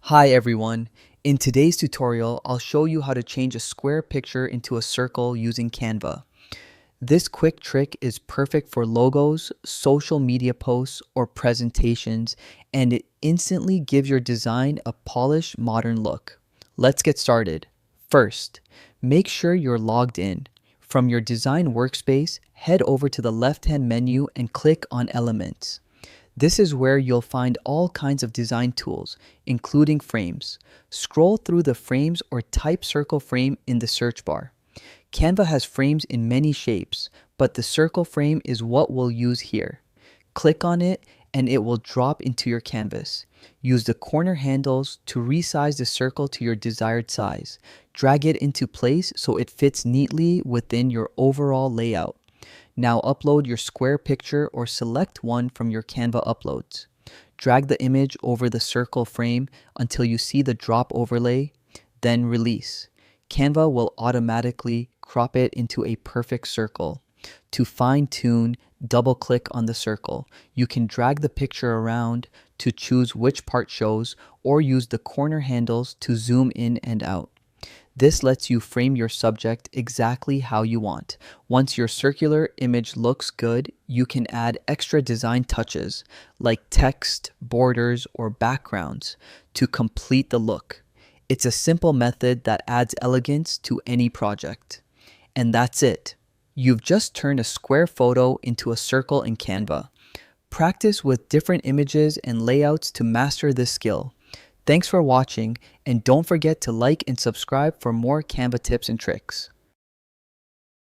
Hi everyone. In today's tutorial, I'll show you how to change a square picture into a circle using Canva. This quick trick is perfect for logos, social media posts, or presentations, and it instantly gives your design a polished, modern look. Let's get started. First, make sure you're logged in. From your design workspace, head over to the left-hand menu and click on Elements. This is where you'll find all kinds of design tools, including frames. Scroll through the frames or type circle frame in the search bar. Canva has frames in many shapes, but the circle frame is what we'll use here. Click on it and it will drop into your canvas. Use the corner handles to resize the circle to your desired size. Drag it into place so it fits neatly within your overall layout. Now upload your square picture or select one from your Canva uploads. Drag the image over the circle frame until you see the drop overlay, then release. Canva will automatically crop it into a perfect circle. To fine-tune, double-click on the circle. You can drag the picture around to choose which part shows or use the corner handles to zoom in and out. This lets you frame your subject exactly how you want. Once your circular image looks good, you can add extra design touches like text, borders, or backgrounds to complete the look. It's a simple method that adds elegance to any project. And that's it. You've just turned a square photo into a circle in Canva. Practice with different images and layouts to master this skill. Thanks for watching, and don't forget to like and subscribe for more Canva tips and tricks.